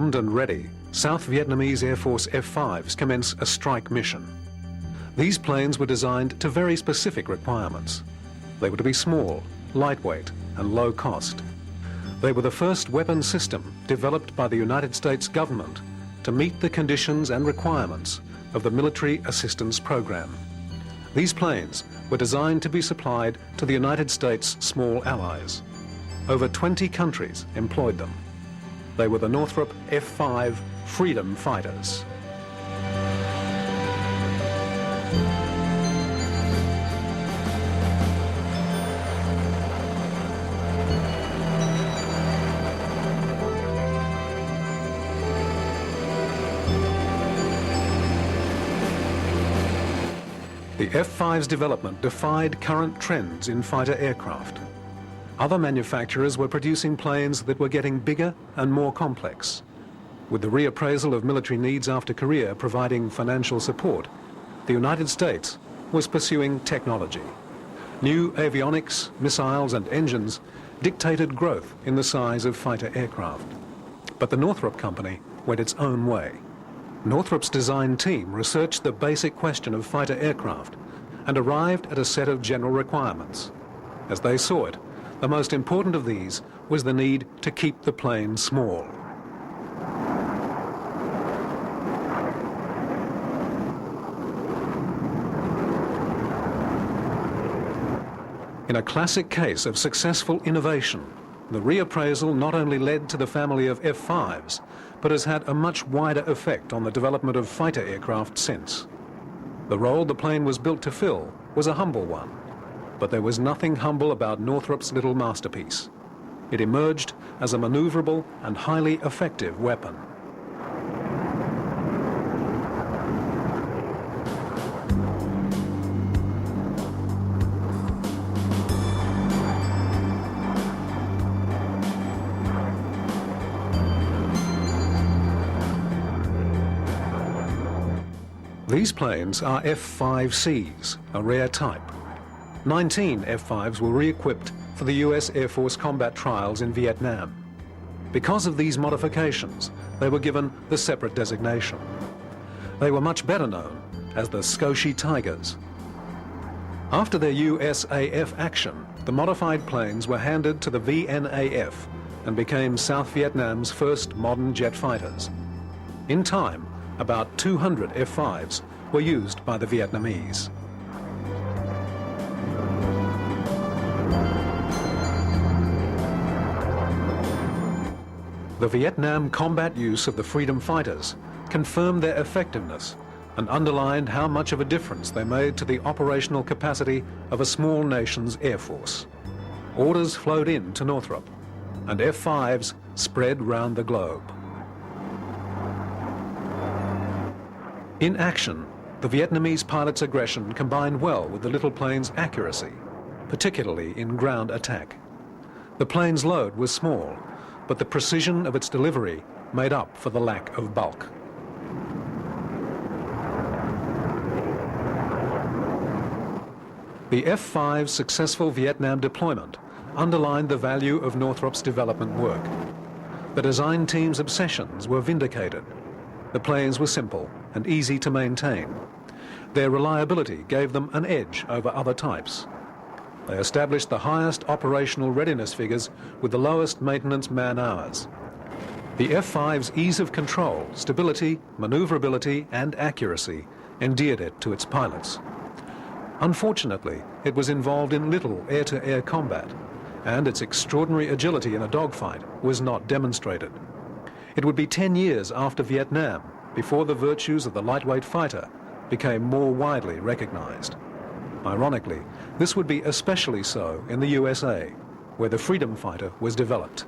Armed and ready, South Vietnamese Air Force F-5s commence a strike mission. These planes were designed to very specific requirements. They were to be small, lightweight, and low cost. They were the first weapon system developed by the United States government to meet the conditions and requirements of the Military Assistance Program. These planes were designed to be supplied to the United States' small allies. Over 20 countries employed them. They were the Northrop F-5 Freedom Fighters. The F-5's development defied current trends in fighter aircraft. Other manufacturers were producing planes that were getting bigger and more complex. With the reappraisal of military needs after Korea providing financial support, the United States was pursuing technology. New avionics, missiles and engines dictated growth in the size of fighter aircraft. But the Northrop Company went its own way. Northrop's design team researched the basic question of fighter aircraft and arrived at a set of general requirements. As they saw it, the most important of these was the need to keep the plane small. In a classic case of successful innovation, the reappraisal not only led to the family of F-5s, but has had a much wider effect on the development of fighter aircraft since. The role the plane was built to fill was a humble one, but there was nothing humble about Northrop's little masterpiece. It emerged as a maneuverable and highly effective weapon. These planes are F-5Cs, a rare type. 19 F-5s were re-equipped for the US Air Force combat trials in Vietnam. Because of these modifications, they were given the separate designation. They were much better known as the Scotia Tigers. After their USAF action, the modified planes were handed to the VNAF and became South Vietnam's first modern jet fighters. In time, about 200 F-5s were used by the Vietnamese. The Vietnam combat use of the Freedom Fighters confirmed their effectiveness and underlined how much of a difference they made to the operational capacity of a small nation's air force. Orders flowed in to Northrop, and F-5s spread round the globe. In action, the Vietnamese pilots' aggression combined well with the little plane's accuracy, particularly in ground attack. The plane's load was small, but the precision of its delivery made up for the lack of bulk. The F-5's successful Vietnam deployment underlined the value of Northrop's development work. The design team's obsessions were vindicated. The planes were simple and easy to maintain. Their reliability gave them an edge over other types. They established the highest operational readiness figures with the lowest maintenance man-hours. The F-5's ease of control, stability, maneuverability and accuracy endeared it to its pilots. Unfortunately, it was involved in little air-to-air combat, and its extraordinary agility in a dogfight was not demonstrated. It would be 10 years after Vietnam before the virtues of the lightweight fighter became more widely recognized. Ironically, this would be especially so in the USA, where the Freedom Fighter was developed.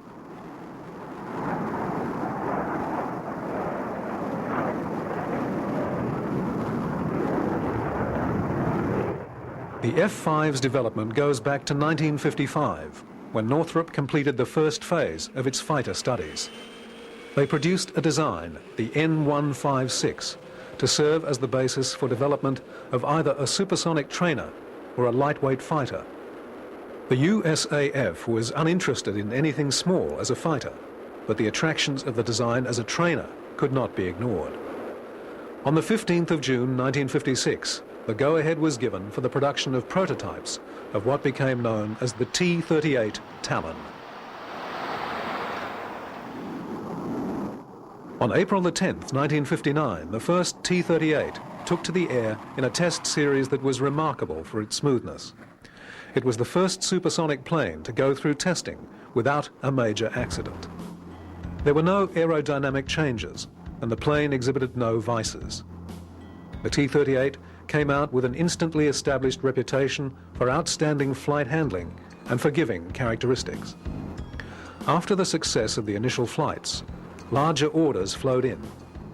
The F-5's development goes back to 1955, when Northrop completed the first phase of its fighter studies. They produced a design, the N156, to serve as the basis for development of either a supersonic trainer or a lightweight fighter. The USAF was uninterested in anything small as a fighter. but the attractions of the design as a trainer could not be ignored. On the 15th of June 1956, the go-ahead was given for the production of prototypes of what became known as the T-38 Talon. On April the 10th, 1959, the first T-38 took to the air in a test series that was remarkable for its smoothness. It was the first supersonic plane to go through testing without a major accident. There were no aerodynamic changes, and the plane exhibited no vices. The T-38 came out with an instantly established reputation for outstanding flight handling and forgiving characteristics. After the success of the initial flights, larger orders flowed in,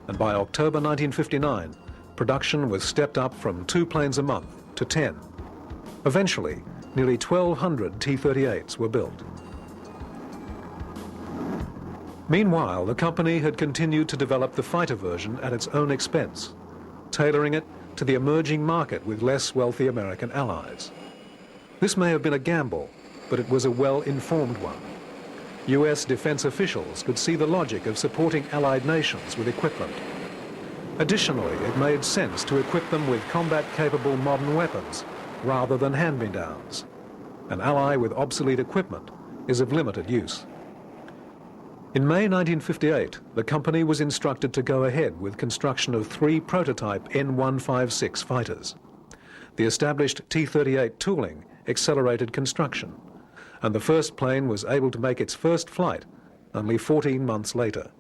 and by October 1959, production was stepped up from 2 planes a month to 10. Eventually, nearly 1,200 T-38s were built. Meanwhile, the company had continued to develop the fighter version at its own expense, tailoring it to the emerging market with less wealthy American allies. This may have been a gamble, but it was a well-informed one. US defense officials could see the logic of supporting allied nations with equipment. Additionally, it made sense to equip them with combat-capable modern weapons rather than hand-me-downs. An ally with obsolete equipment is of limited use. In May 1958, the company was instructed to go ahead with construction of 3 prototype N-156 fighters. The established T-38 tooling accelerated construction, and the first plane was able to make its first flight only 14 months later.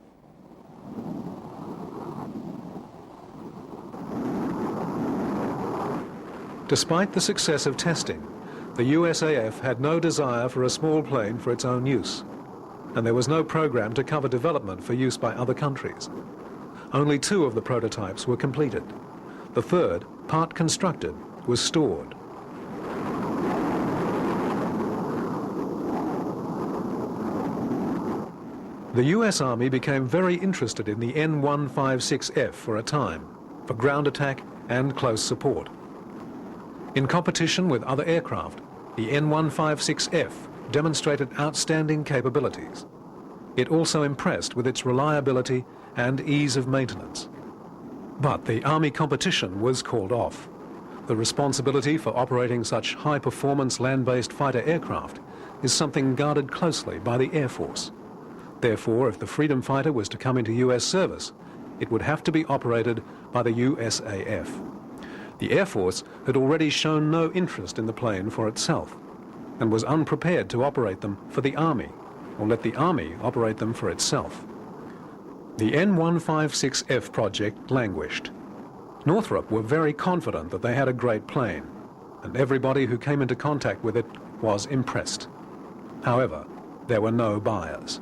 Despite the success of testing, the USAF had no desire for a small plane for its own use, and there was no program to cover development for use by other countries. Only 2 of the prototypes were completed. The third, part constructed, was stored. The US Army became very interested in the N-156F for a time, for ground attack and close support. In competition with other aircraft, the N-156F demonstrated outstanding capabilities. It also impressed with its reliability and ease of maintenance. But the Army competition was called off. The responsibility for operating such high-performance land-based fighter aircraft is something guarded closely by the Air Force. Therefore, if the Freedom Fighter was to come into US service, it would have to be operated by the USAF. The Air Force had already shown no interest in the plane for itself, and was unprepared to operate them for the Army, or let the Army operate them for itself. The N-156F project languished. Northrop were very confident that they had a great plane, and everybody who came into contact with it was impressed. However, there were no buyers.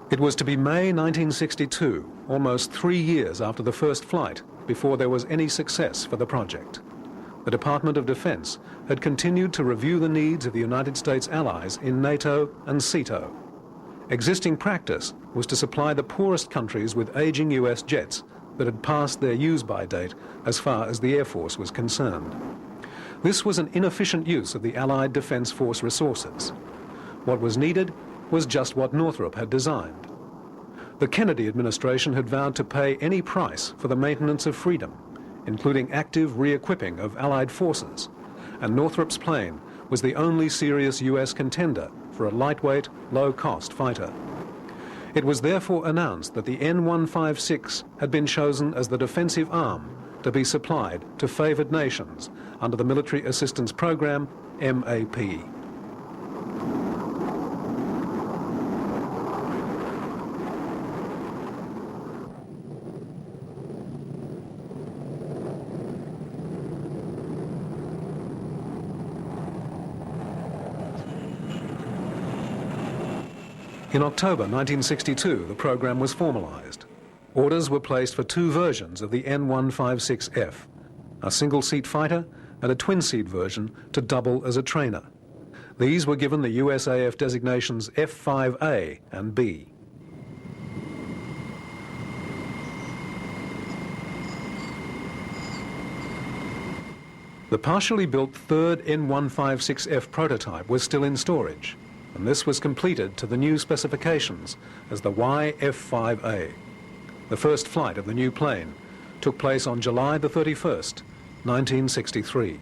It was to be May 1962, almost 3 years after the first flight, before there was any success for the project. The Department of Defense had continued to review the needs of the United States allies in NATO and SEATO. Existing practice was to supply the poorest countries with aging US jets that had passed their use-by date as far as the Air Force was concerned. This was an inefficient use of the Allied Defense Force resources. What was needed was just what Northrop had designed. The Kennedy administration had vowed to pay any price for the maintenance of freedom, including active re-equipping of Allied forces, and Northrop's plane was the only serious US contender for a lightweight, low-cost fighter. It was therefore announced that the N-156 had been chosen as the defensive arm to be supplied to favored nations under the Military Assistance Program, MAP. In October 1962, the program was formalized. Orders were placed for 2 versions of the N-156F, a single-seat fighter and a twin-seat version to double as a trainer. These were given the USAF designations F-5A and B. The partially built third N156F prototype was still in storage, and this was completed to the new specifications as the YF5A. The first flight of the new plane took place on July the 31st, 1963.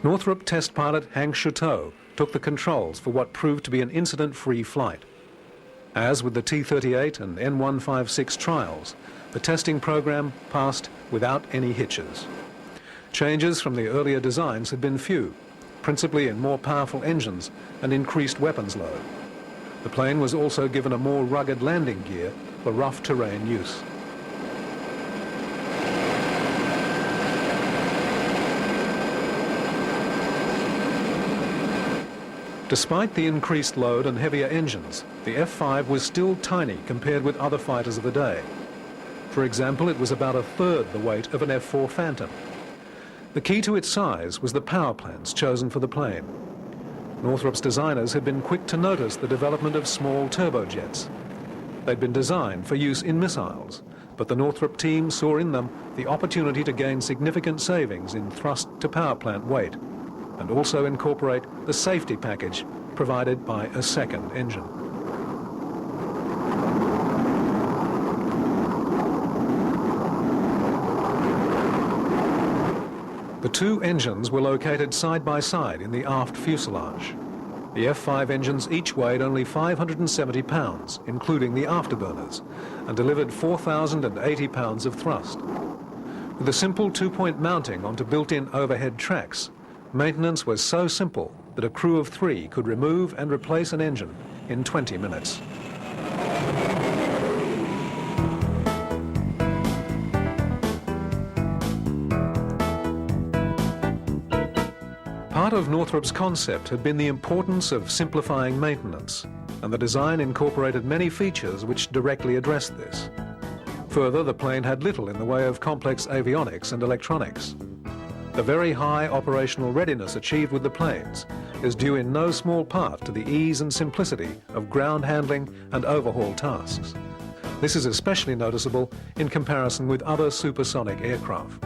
Northrop test pilot Hank Chuteau took the controls for what proved to be an incident-free flight. As with the T-38 and N156 trials, the testing program passed without any hitches. Changes from the earlier designs had been few, principally in more powerful engines and increased weapons load. The plane was also given a more rugged landing gear for rough terrain use. Despite the increased load and heavier engines, the F-5 was still tiny compared with other fighters of the day. For example, it was about a third the weight of an F-4 Phantom. The key to its size was the power plants chosen for the plane. Northrop's designers had been quick to notice the development of small turbojets. They'd been designed for use in missiles, but the Northrop team saw in them the opportunity to gain significant savings in thrust-to-power plant weight, and also incorporate the safety package provided by a second engine. The two engines were located side by side in the aft fuselage. The F-5 engines each weighed only 570 pounds, including the afterburners, and delivered 4,080 pounds of thrust. With a simple two-point mounting onto built-in overhead tracks, maintenance was so simple that a crew of 3 could remove and replace an engine in 20 minutes. Part of Northrop's concept had been the importance of simplifying maintenance, and the design incorporated many features which directly addressed this. Further, the plane had little in the way of complex avionics and electronics. The very high operational readiness achieved with the planes is due in no small part to the ease and simplicity of ground handling and overhaul tasks. This is especially noticeable in comparison with other supersonic aircraft.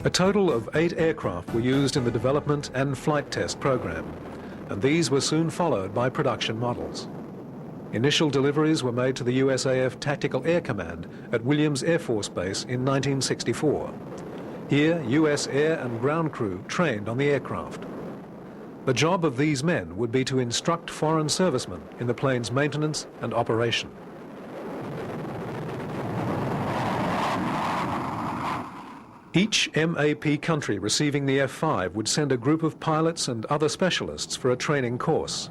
A total of 8 aircraft were used in the development and flight test program, and these were soon followed by production models. Initial deliveries were made to the USAF Tactical Air Command at Williams Air Force Base in 1964. Here, US air and ground crew trained on the aircraft. The job of these men would be to instruct foreign servicemen in the plane's maintenance and operation. Each MAP country receiving the F-5 would send a group of pilots and other specialists for a training course.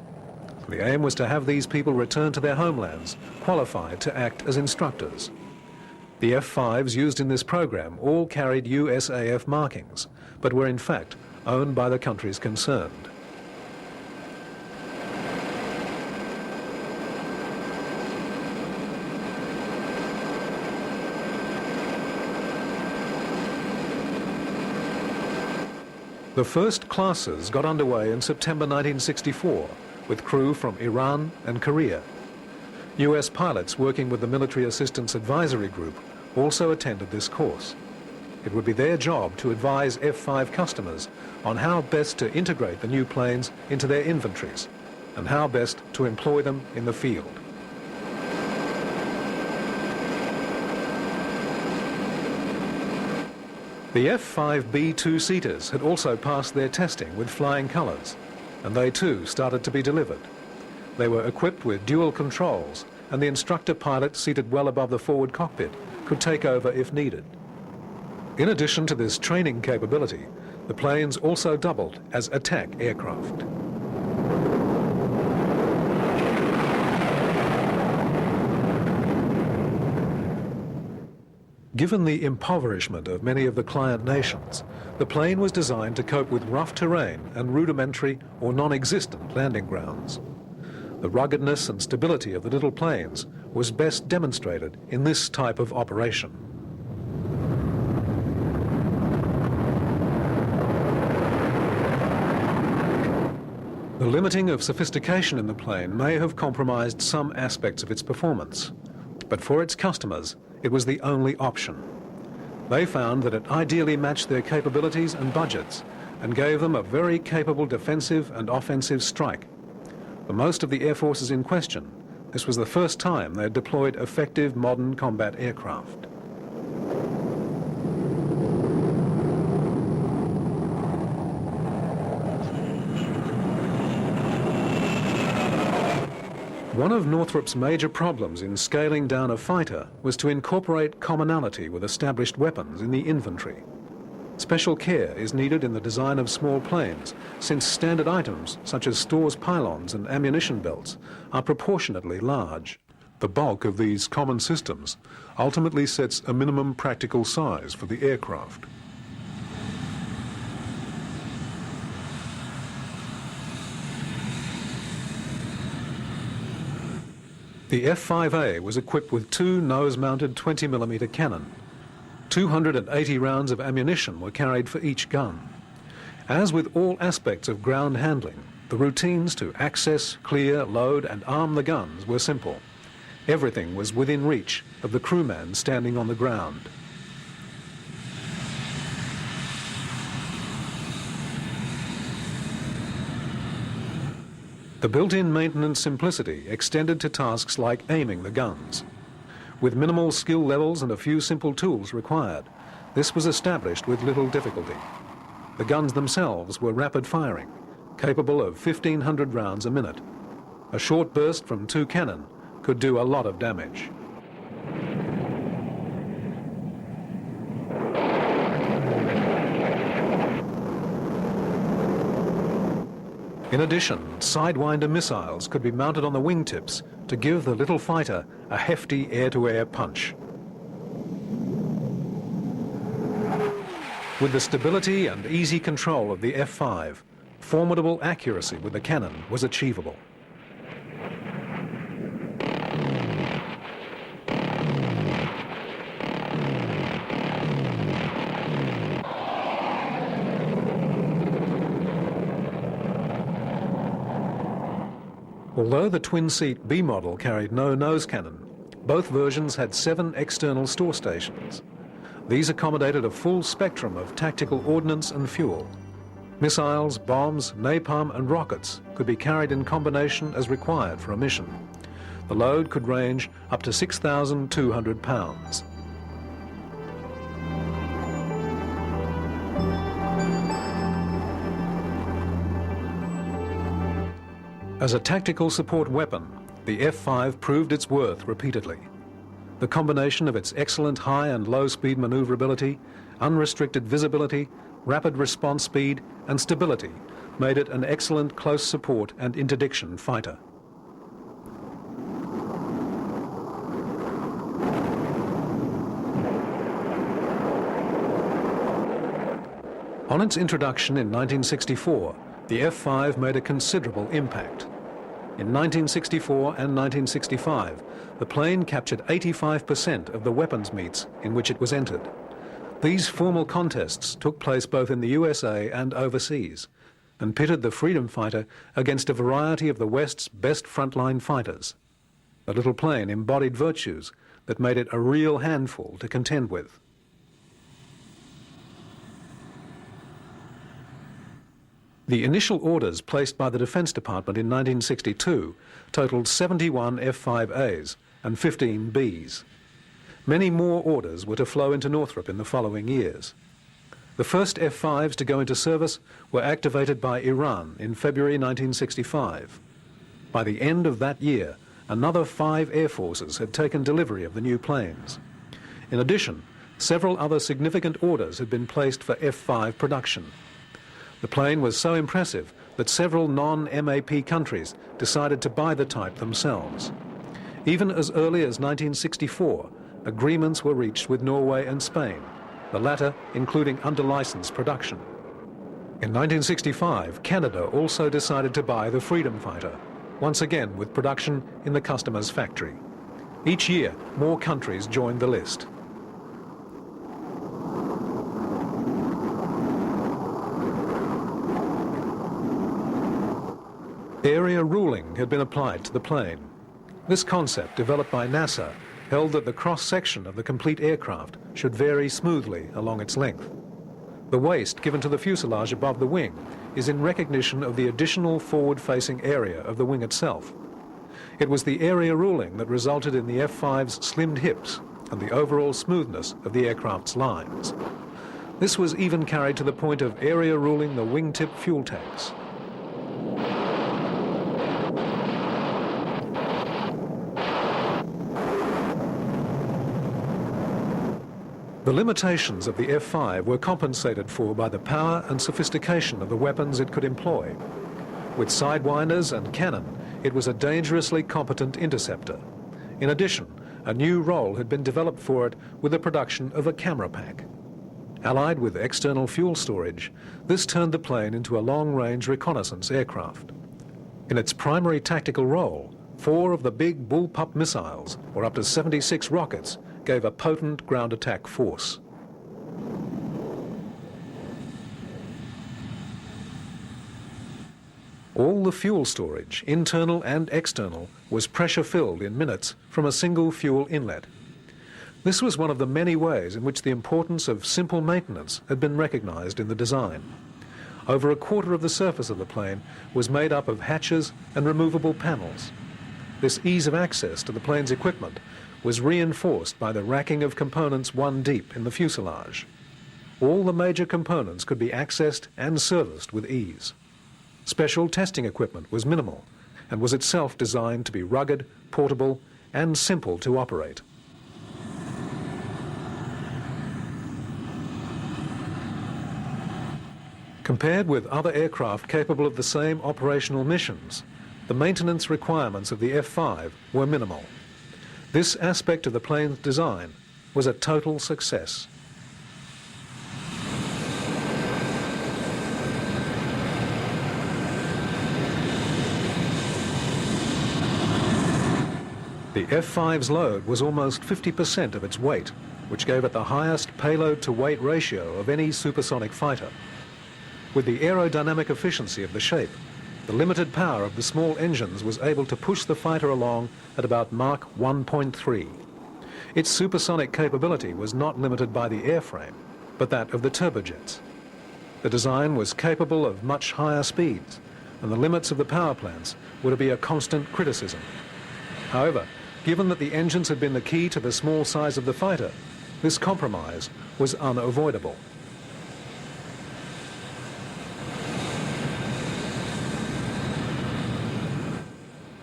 The aim was to have these people return to their homelands, qualified to act as instructors. The F-5s used in this program all carried USAF markings, but were in fact owned by the countries concerned. The first classes got underway in September 1964 with crew from Iran and Korea. US pilots working with the Military Assistance Advisory Group also attended this course. It would be their job to advise F-5 customers on how best to integrate the new planes into their inventories and how best to employ them in the field. The F-5B two-seaters had also passed their testing with flying colours, and they too started to be delivered. They were equipped with dual controls, and the instructor pilot seated well above the forward cockpit could take over if needed. In addition to this training capability, the planes also doubled as attack aircraft. Given the impoverishment of many of the client nations, the plane was designed to cope with rough terrain and rudimentary or non-existent landing grounds. The ruggedness and stability of the little planes was best demonstrated in this type of operation. The limiting of sophistication in the plane may have compromised some aspects of its performance, but for its customers, it was the only option. They found that it ideally matched their capabilities and budgets and gave them a very capable defensive and offensive strike. For most of the air forces in question, this was the first time they had deployed effective modern combat aircraft. One of Northrop's major problems in scaling down a fighter was to incorporate commonality with established weapons in the infantry. Special care is needed in the design of small planes, since standard items such as stores pylons and ammunition belts are proportionately large. The bulk of these common systems ultimately sets a minimum practical size for the aircraft. The F-5A was equipped with two nose-mounted 20mm cannon. 280 rounds of ammunition were carried for each gun. As with all aspects of ground handling, the routines to access, clear, load and arm the guns were simple. Everything was within reach of the crewman standing on the ground. The built-in maintenance simplicity extended to tasks like aiming the guns. With minimal skill levels and a few simple tools required, this was established with little difficulty. The guns themselves were rapid firing, capable of 1,500 rounds a minute. A short burst from two cannon could do a lot of damage. In addition, Sidewinder missiles could be mounted on the wingtips to give the little fighter a hefty air-to-air punch. With the stability and easy control of the F-5, formidable accuracy with the cannon was achievable. Although the twin-seat B model carried no nose cannon, both versions had 7 external store stations. These accommodated a full spectrum of tactical ordnance and fuel. Missiles, bombs, napalm and rockets could be carried in combination as required for a mission. The load could range up to 6,200 pounds. As a tactical support weapon, the F-5 proved its worth repeatedly. The combination of its excellent high and low speed maneuverability, unrestricted visibility, rapid response speed and stability made it an excellent close support and interdiction fighter. On its introduction in 1964, the F-5 made a considerable impact. In 1964 and 1965, the plane captured 85% of the weapons meets in which it was entered. These formal contests took place both in the USA and overseas, and pitted the freedom fighter against a variety of the West's best frontline fighters. The little plane embodied virtues that made it a real handful to contend with. The initial orders placed by the Defense Department in 1962 totaled 71 F-5As and 15 Bs. Many more orders were to flow into Northrop in the following years. The first F-5s to go into service were activated by Iran in February 1965. By the end of that year, another 5 air forces had taken delivery of the new planes. In addition, several other significant orders had been placed for F-5 production. The plane was so impressive that several non-MAP countries decided to buy the type themselves. Even as early as 1964, agreements were reached with Norway and Spain, the latter including under-license production. In 1965, Canada also decided to buy the Freedom Fighter, once again with production in the customer's factory. Each year, more countries joined the list. Area ruling had been applied to the plane. This concept, developed by NASA, held that the cross-section of the complete aircraft should vary smoothly along its length. The waist given to the fuselage above the wing is in recognition of the additional forward-facing area of the wing itself. It was the area ruling that resulted in the F-5's slimmed hips and the overall smoothness of the aircraft's lines. This was even carried to the point of area ruling the wingtip fuel tanks. The limitations of the F-5 were compensated for by the power and sophistication of the weapons it could employ. With sidewinders and cannon, it was a dangerously competent interceptor. In addition, a new role had been developed for it with the production of a camera pack. Allied with external fuel storage, this turned the plane into a long-range reconnaissance aircraft. In its primary tactical role, 4 of the big bullpup missiles, or up to 76 rockets, gave a potent ground attack force. All the fuel storage, internal and external, was pressure-filled in minutes from a single fuel inlet. This was one of the many ways in which the importance of simple maintenance had been recognized in the design. Over a quarter of the surface of the plane was made up of hatches and removable panels. This ease of access to the plane's equipment was reinforced by the racking of components one deep in the fuselage. All the major components could be accessed and serviced with ease. Special testing equipment was minimal and was itself designed to be rugged, portable, and simple to operate. Compared with other aircraft capable of the same operational missions, the maintenance requirements of the F-5 were minimal. This aspect of the plane's design was a total success. The F-5's load was almost 50% of its weight, which gave it the highest payload-to-weight ratio of any supersonic fighter. With the aerodynamic efficiency of the shape, the limited power of the small engines was able to push the fighter along at about Mach 1.3. Its supersonic capability was not limited by the airframe, but that of the turbojets. The design was capable of much higher speeds, and the limits of the power plants were to be a constant criticism. However, given that the engines had been the key to the small size of the fighter, this compromise was unavoidable.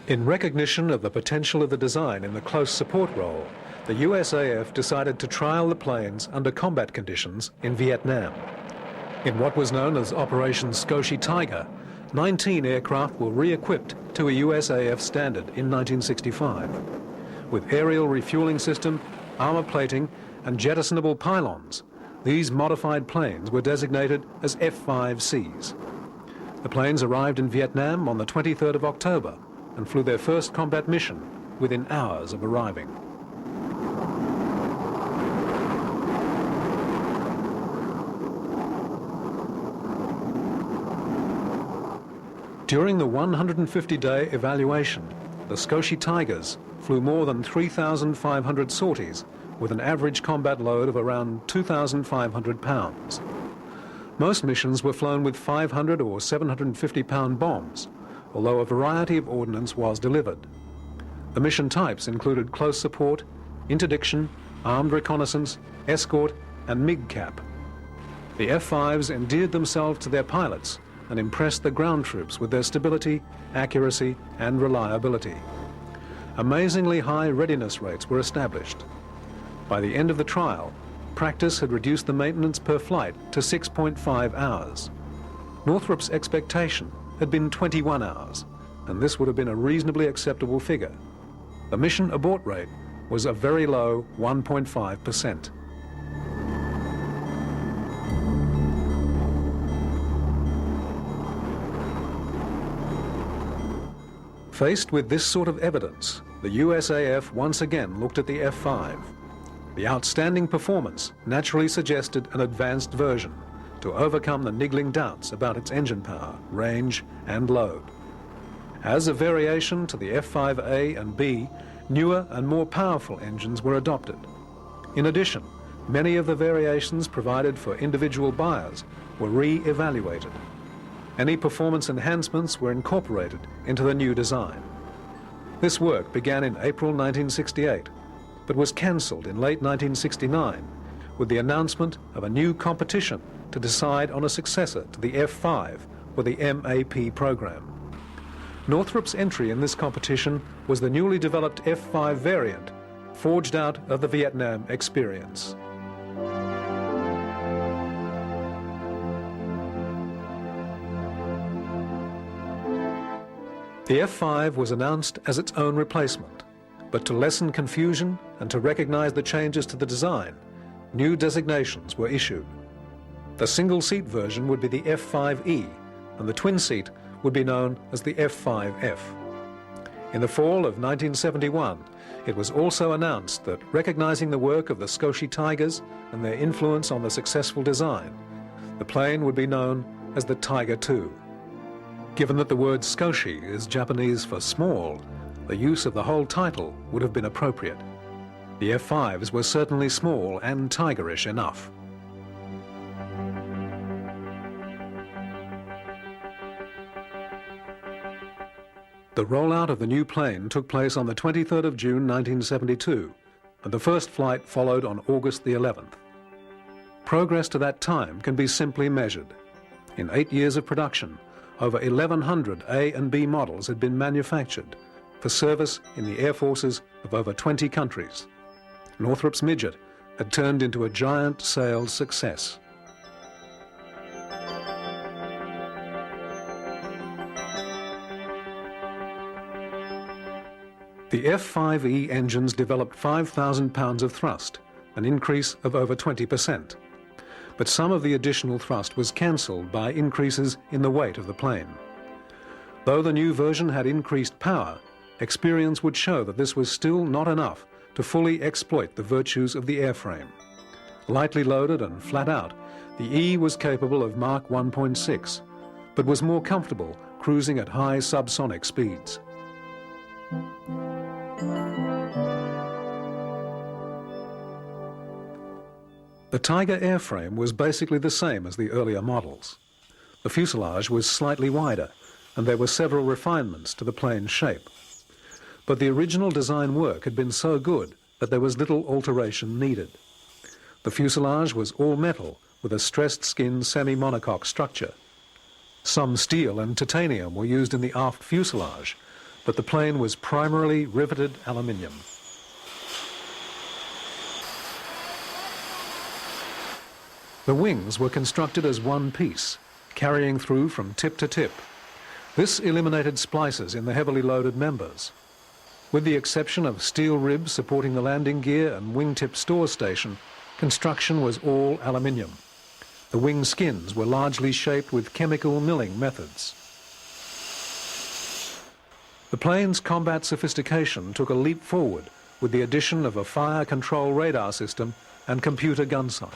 In recognition of the potential of the design in the close support role, the USAF decided to trial the planes under combat conditions in Vietnam. In what was known as Operation Scotia Tiger, 19 aircraft were re-equipped to a USAF standard in 1965. With aerial refueling system, armor plating, and jettisonable pylons, these modified planes were designated as F-5Cs. The planes arrived in Vietnam on the 23rd of October and flew their first combat mission within hours of arriving. During the 150-day evaluation, the Scotia Tigers flew more than 3,500 sorties with an average combat load of around 2,500 pounds. Most missions were flown with 500 or 750-pound bombs, although a variety of ordnance was delivered. The mission types included close support, interdiction, armed reconnaissance, escort, and MiG-cap. The F-5s endeared themselves to their pilots and impressed the ground troops with their stability, accuracy, and reliability. Amazingly high readiness rates were established. By the end of the trial, practice had reduced the maintenance per flight to 6.5 hours. Northrop's expectation had been 21 hours, and this would have been a reasonably acceptable figure. The mission abort rate was a very low 1.5%. Faced with this sort of evidence, the USAF once again looked at the F-5. The outstanding performance naturally suggested an advanced version to overcome the niggling doubts about its engine power, range, and load. As a variation to the F5A and B, newer and more powerful engines were adopted. In addition, many of the variations provided for individual buyers were re-evaluated. Any performance enhancements were incorporated into the new design. This work began in April 1968, but was cancelled in late 1969 with the announcement of a new competition to decide on a successor to the F5 or the MAP program. Northrop's entry in this competition was the newly developed F5 variant, forged out of the Vietnam experience. The F5 was announced as its own replacement, but to lessen confusion and to recognize the changes to the design, new designations were issued. The single-seat version would be the F5E, and the twin-seat would be known as the F5F. In the fall of 1971, it was also announced that, recognizing the work of the Skoshi Tigers and their influence on the successful design, the plane would be known as the Tiger II. Given that the word Skoshi is Japanese for small, the use of the whole title would have been appropriate. The F5s were certainly small and tigerish enough. The rollout of the new plane took place on the 23rd of June 1972, and the first flight followed on August the 11th. Progress to that time can be simply measured. In 8 years of production, over 1,100 A and B models had been manufactured for service in the air forces of over 20 countries. Northrop's Midget had turned into a giant sales success. The F5E engines developed 5,000 pounds of thrust, an increase of over 20%. But some of the additional thrust was cancelled by increases in the weight of the plane. Though the new version had increased power, experience would show that this was still not enough to fully exploit the virtues of the airframe. Lightly loaded and flat out, the E was capable of Mach 1.6, but was more comfortable cruising at high subsonic speeds. The Tiger airframe was basically the same as the earlier models. The fuselage was slightly wider, and there were several refinements to the plane's shape. But the original design work had been so good that there was little alteration needed. The fuselage was all metal with a stressed skin semi-monocoque structure. Some steel and titanium were used in the aft fuselage, but the plane was primarily riveted aluminium. The wings were constructed as one piece, carrying through from tip to tip. This eliminated splices in the heavily loaded members. With the exception of steel ribs supporting the landing gear and wingtip store station, construction was all aluminium. The wing skins were largely shaped with chemical milling methods. The plane's combat sophistication took a leap forward with the addition of a fire control radar system and computer gun sight.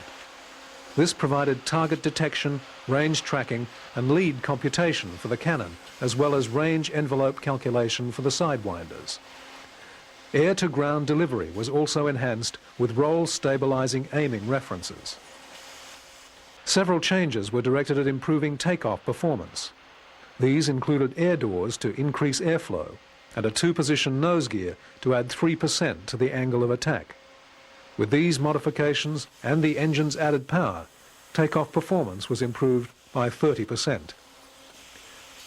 This provided target detection, range tracking, and lead computation for the cannon, as well as range envelope calculation for the sidewinders. Air-to-ground delivery was also enhanced with roll-stabilizing aiming references. Several changes were directed at improving takeoff performance. These included air doors to increase airflow and a two-position nose gear to add 3% to the angle of attack. With these modifications and the engine's added power, takeoff performance was improved by 30%.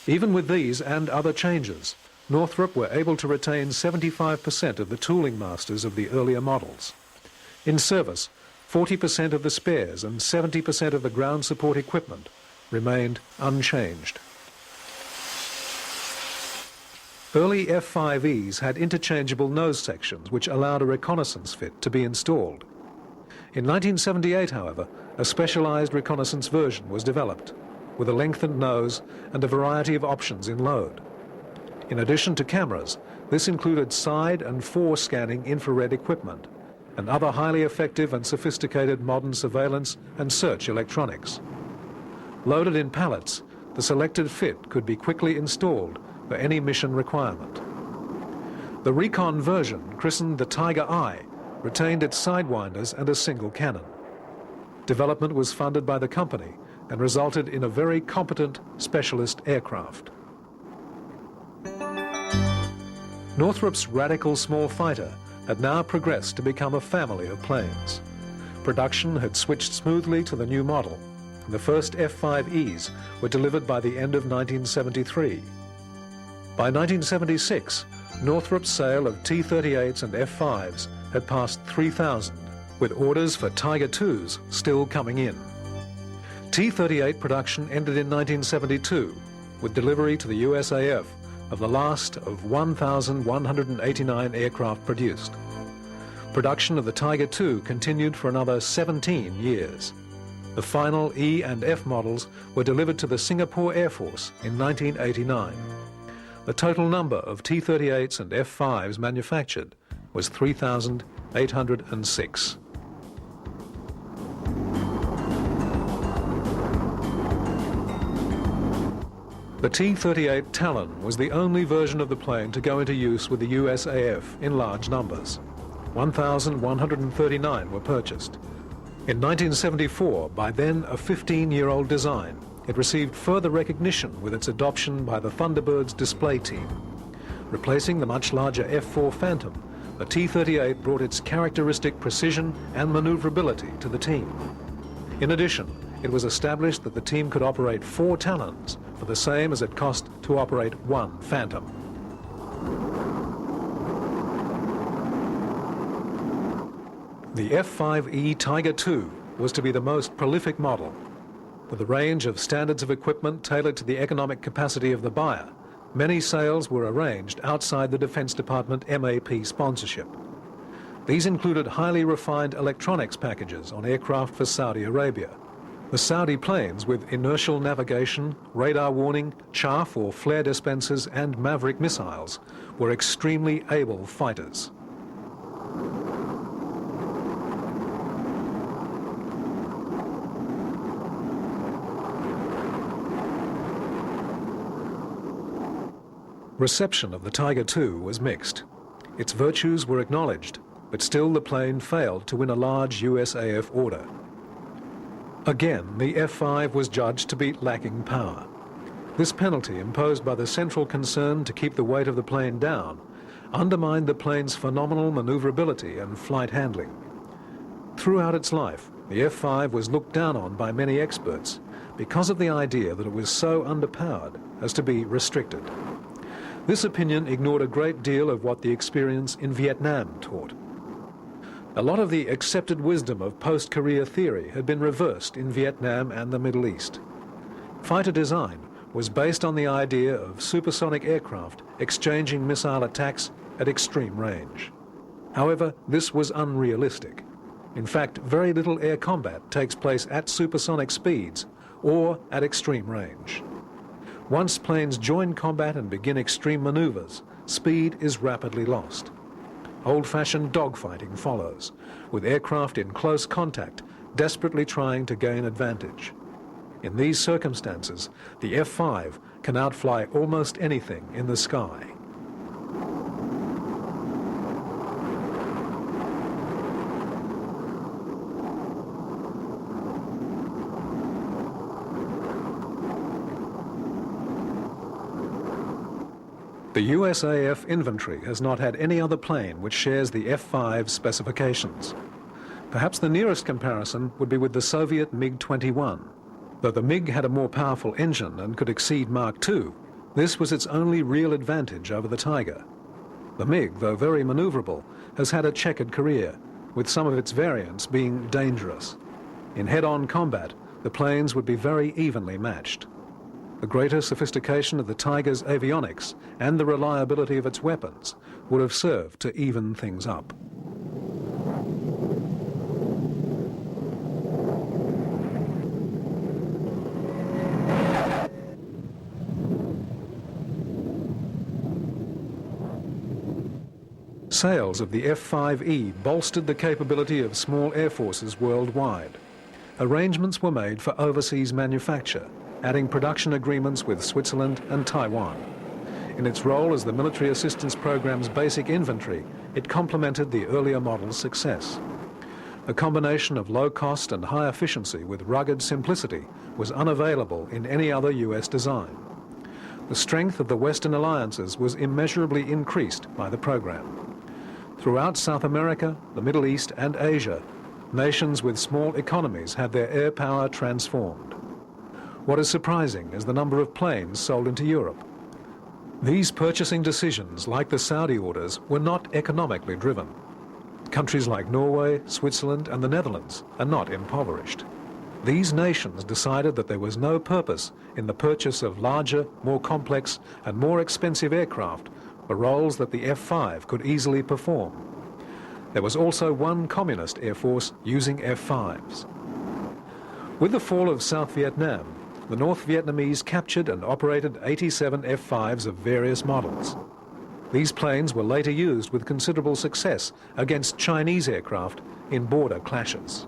Even with these and other changes, Northrop were able to retain 75% of the tooling masters of the earlier models. In service, 40% of the spares and 70% of the ground support equipment remained unchanged. Early F5Es had interchangeable nose sections which allowed a reconnaissance fit to be installed. In 1978, however, a specialized reconnaissance version was developed, with a lengthened nose and a variety of options in load. In addition to cameras, this included side and fore scanning infrared equipment and other highly effective and sophisticated modern surveillance and search electronics. Loaded in pallets, the selected fit could be quickly installed for any mission requirement. The recon version, christened the Tiger I, retained its sidewinders and a single cannon. Development was funded by the company and resulted in a very competent specialist aircraft. Northrop's Radical small fighter had now progressed to become a family of planes. Production had switched smoothly to the new model, and the first F-5Es were delivered by the end of 1973. By 1976, Northrop's sale of T-38s and F-5s had passed 3,000, with orders for Tiger IIs still coming in. T-38 production ended in 1972, with delivery to the USAF of the last of 1,189 aircraft produced. Production of the Tiger II continued for another 17 years. The final E and F models were delivered to the Singapore Air Force in 1989. The total number of T-38s and F-5s manufactured was 3,806. The T-38 Talon was the only version of the plane to go into use with the USAF in large numbers. 1,139 were purchased. In 1974, by then a 15-year-old design, it received further recognition with its adoption by the Thunderbirds display team. Replacing the much larger F-4 Phantom, the T-38 brought its characteristic precision and maneuverability to the team. In addition, it was established that the team could operate 4 Talons for the same as it cost to operate 1 Phantom. The F-5E Tiger II was to be the most prolific model. With a range of standards of equipment tailored to the economic capacity of the buyer, many sales were arranged outside the Defense Department MAP sponsorship. These included highly refined electronics packages on aircraft for Saudi Arabia. The Saudi planes with inertial navigation, radar warning, chaff or flare dispensers and Maverick missiles were extremely able fighters. Reception of the Tiger II was mixed. Its virtues were acknowledged, but still the plane failed to win a large USAF order. Again, the F-5 was judged to be lacking power. This penalty, imposed by the central concern to keep the weight of the plane down, undermined the plane's phenomenal maneuverability and flight handling. Throughout its life, the F-5 was looked down on by many experts because of the idea that it was so underpowered as to be restricted. This opinion ignored a great deal of what the experience in Vietnam taught. A lot of the accepted wisdom of post-Korea theory had been reversed in Vietnam and the Middle East. Fighter design was based on the idea of supersonic aircraft exchanging missile attacks at extreme range. However, this was unrealistic. In fact, very little air combat takes place at supersonic speeds or at extreme range. Once planes join combat and begin extreme maneuvers, speed is rapidly lost. Old-fashioned dogfighting follows, with aircraft in close contact, desperately trying to gain advantage. In these circumstances, the F-5 can outfly almost anything in the sky. The USAF inventory has not had any other plane which shares the F-5 specifications. Perhaps the nearest comparison would be with the Soviet MiG-21. Though the MiG had a more powerful engine and could exceed Mark II, this was its only real advantage over the Tiger. The MiG, though very maneuverable, has had a checkered career, with some of its variants being dangerous. In head-on combat, the planes would be very evenly matched. The greater sophistication of the Tiger's avionics and the reliability of its weapons would have served to even things up. Sales of the F-5E bolstered the capability of small air forces worldwide. Arrangements were made for overseas manufacture, adding production agreements with Switzerland and Taiwan. In its role as the military assistance program's basic inventory, it complemented the earlier model's success. A combination of low cost and high efficiency with rugged simplicity was unavailable in any other US design. The strength of the Western alliances was immeasurably increased by the program. Throughout South America, the Middle East and Asia, nations with small economies had their air power transformed. What is surprising is the number of planes sold into Europe. These purchasing decisions, like the Saudi orders, were not economically driven. Countries like Norway, Switzerland and the Netherlands are not impoverished. These nations decided that there was no purpose in the purchase of larger, more complex and more expensive aircraft for roles that the F-5 could easily perform. There was also one communist air force using F-5s. With the fall of South Vietnam, the North Vietnamese captured and operated 87 F-5s of various models. These planes were later used with considerable success against Chinese aircraft in border clashes.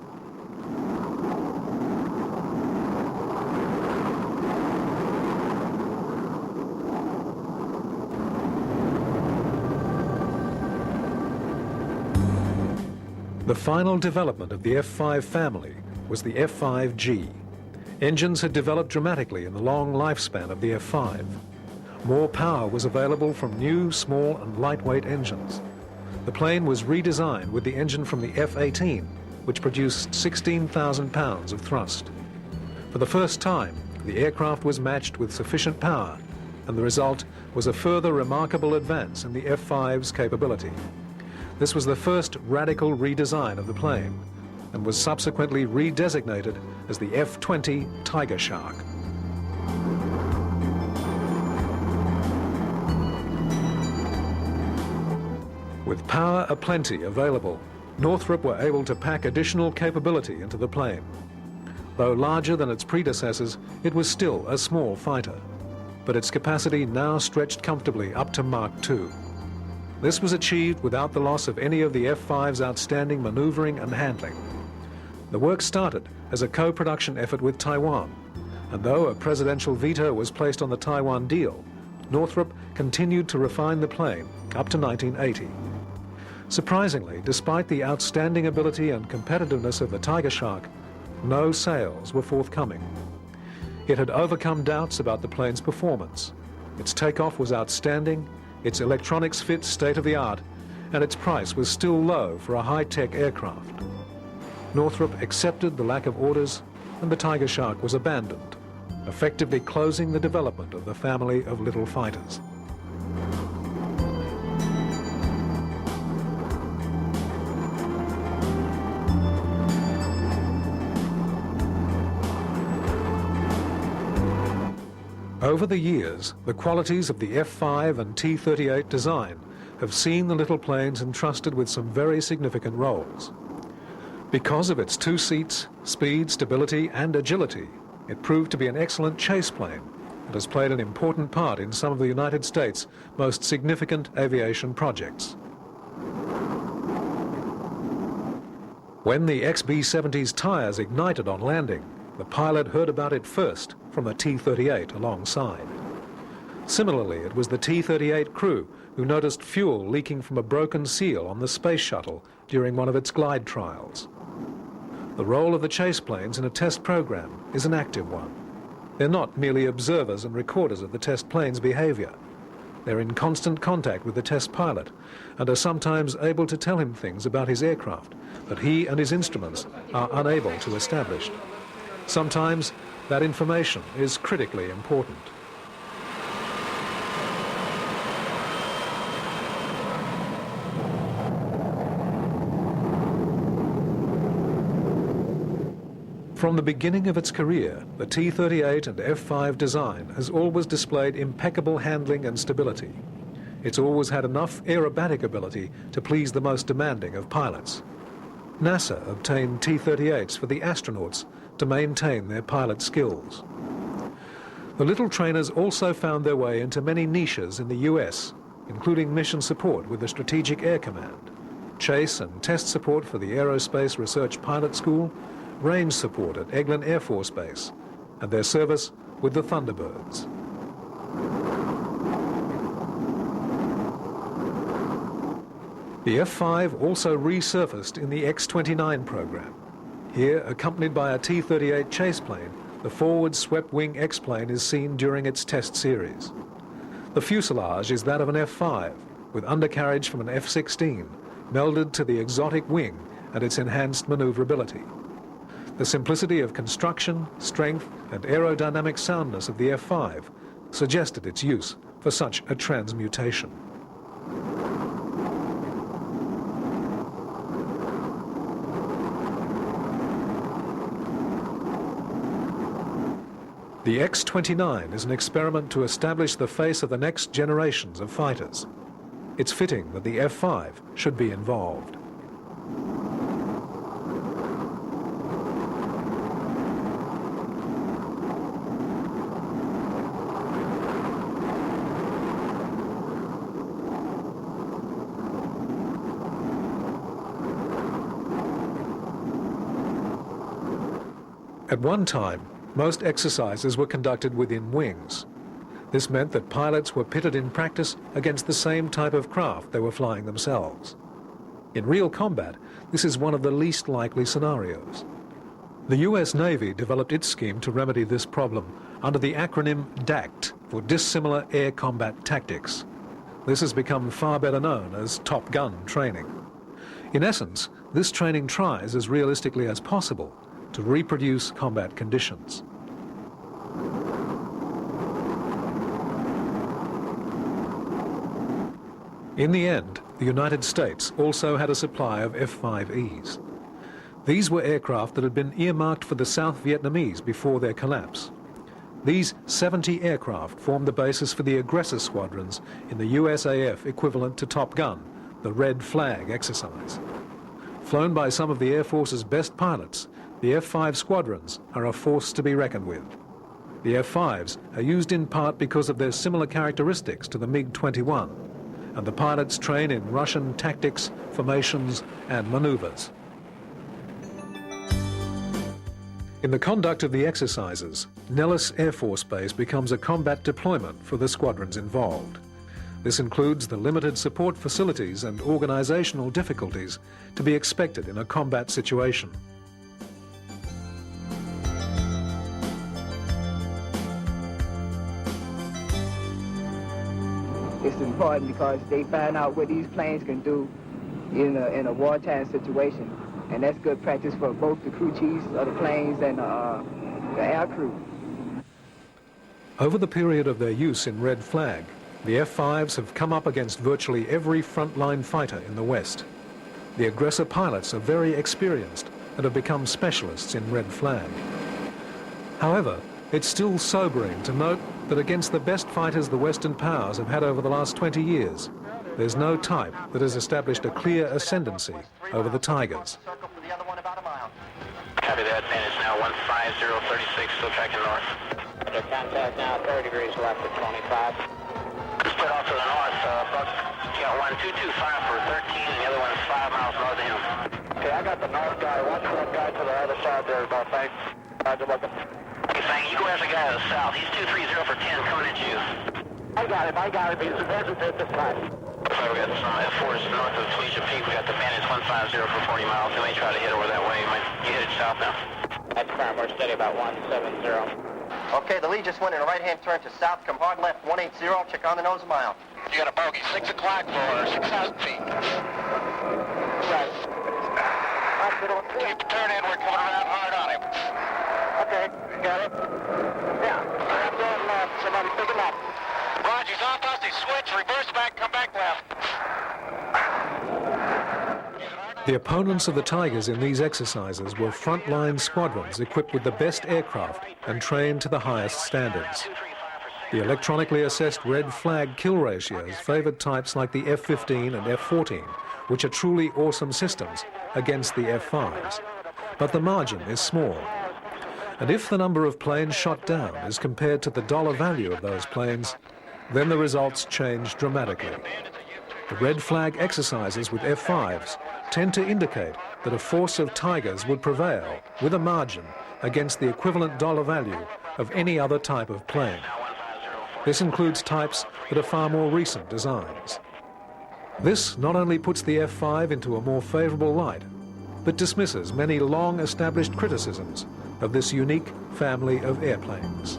The final development of the F-5 family was the F-5G. Engines had developed dramatically in the long lifespan of the F-5. More power was available from new, small and lightweight engines. The plane was redesigned with the engine from the F-18, which produced 16,000 pounds of thrust. For the first time, the aircraft was matched with sufficient power, and the result was a further remarkable advance in the F-5's capability. This was the first radical redesign of the plane, and was subsequently redesignated as the F-20 Tiger Shark. With power aplenty available, Northrop were able to pack additional capability into the plane. Though larger than its predecessors, it was still a small fighter, but its capacity now stretched comfortably up to Mach 2. This was achieved without the loss of any of the F-5's outstanding maneuvering and handling. The work started as a co-production effort with Taiwan, and though a presidential veto was placed on the Taiwan deal, Northrop continued to refine the plane up to 1980. Surprisingly, despite the outstanding ability and competitiveness of the Tiger Shark, no sales were forthcoming. It had overcome doubts about the plane's performance. Its takeoff was outstanding, its electronics fit state-of-the-art, and its price was still low for a high-tech aircraft. Northrop accepted the lack of orders, and the Tiger Shark was abandoned, effectively closing the development of the family of little fighters. Over the years, the qualities of the F-5 and T-38 design have seen the little planes entrusted with some very significant roles. Because of its 2 seats, speed, stability and agility, it proved to be an excellent chase plane and has played an important part in some of the United States' most significant aviation projects. When the XB-70's tires ignited on landing, the pilot heard about it first from the T-38 alongside. Similarly, it was the T-38 crew who noticed fuel leaking from a broken seal on the space shuttle during one of its glide trials. The role of the chase planes in a test program is an active one. They're not merely observers and recorders of the test plane's behavior. They're in constant contact with the test pilot and are sometimes able to tell him things about his aircraft that he and his instruments are unable to establish. Sometimes that information is critically important. From the beginning of its career, the T-38 and F-5 design has always displayed impeccable handling and stability. It's always had enough aerobatic ability to please the most demanding of pilots. NASA obtained T-38s for the astronauts to maintain their pilot skills. The little trainers also found their way into many niches in the US, including mission support with the Strategic Air Command, chase and test support for the Aerospace Research Pilot School, range support at Eglin Air Force Base, and their service with the Thunderbirds. The F-5 also resurfaced in the X-29 program. Here, accompanied by a T-38 chase plane, the forward swept-wing X-plane is seen during its test series. The fuselage is that of an F-5, with undercarriage from an F-16, melded to the exotic wing and its enhanced maneuverability. The simplicity of construction, strength, and aerodynamic soundness of the F-5 suggested its use for such a transmutation. The X-29 is an experiment to establish the face of the next generations of fighters. It's fitting that the F-5 should be involved. At one time, most exercises were conducted within wings. This meant that pilots were pitted in practice against the same type of craft they were flying themselves. In real combat, this is one of the least likely scenarios. The US Navy developed its scheme to remedy this problem under the acronym DACT, for Dissimilar Air Combat Tactics. This has become far better known as Top Gun training. In essence, this training tries as realistically as possible to reproduce combat conditions. In the end, the United States also had a supply of F-5Es. These were aircraft that had been earmarked for the South Vietnamese before their collapse. These 70 aircraft formed the basis for the aggressor squadrons in the USAF equivalent to Top Gun, the Red Flag exercise. Flown by some of the Air Force's best pilots, the F-5 squadrons are a force to be reckoned with. The F-5s are used in part because of their similar characteristics to the MiG-21, and the pilots train in Russian tactics, formations, and maneuvers. In the conduct of the exercises, Nellis Air Force Base becomes a combat deployment for the squadrons involved. This includes the limited support facilities and organizational difficulties to be expected in a combat situation. It's important because they find out what these planes can do in a wartime situation. And that's good practice for both the crew chiefs of the planes and the air crew. Over the period of their use in Red Flag, the F-5s have come up against virtually every frontline fighter in the West. The aggressor pilots are very experienced and have become specialists in Red Flag. However, it's still sobering to note that against the best fighters the Western powers have had over the last 20 years, there's no type that has established a clear ascendancy over the Tigers. Copy that, Advantage now 15036, still tracking north. Under contact now, 30 degrees left at 25. Split off to the north, Buck, you got 1225 for 13, and the other one's 5 miles north of him. Okay, I got the north guy, watch that guy to the other side there, about thanks. Roger, looking. Okay, Fang, you go after the guy to the south, he's 230 for 10, coming at you. I got it, he's advancing to this side. Looks like we got some F4s north of Felicia Peak. We got the Bandits 150 for 40 miles. We may try to hit over that way. You hit it south now. That's firm. We're steady about 170. Okay, the lead just went in a right-hand turn to south. Come hard left 180. Check on the nose a mile. You got a bogey. 6 o'clock for 6,000 feet. Right. Keep the turn in. We're coming around hard on him. Okay, got it. Yeah. I'm going left. Somebody pick him up. Roger, he's off us. He switched. Reverse back. Come back left. The opponents of the Tigers in these exercises were frontline squadrons equipped with the best aircraft and trained to the highest standards. The electronically assessed Red Flag kill ratios favoured types like the F-15 and F-14, which are truly awesome systems, against the F-5s. But the margin is small. And if the number of planes shot down is compared to the dollar value of those planes, then the results change dramatically. The Red Flag exercises with F-5s tend to indicate that a force of Tigers would prevail, with a margin, against the equivalent dollar value of any other type of plane. This includes types that are far more recent designs. This not only puts the F-5 into a more favourable light, but dismisses many long-established criticisms of this unique family of airplanes.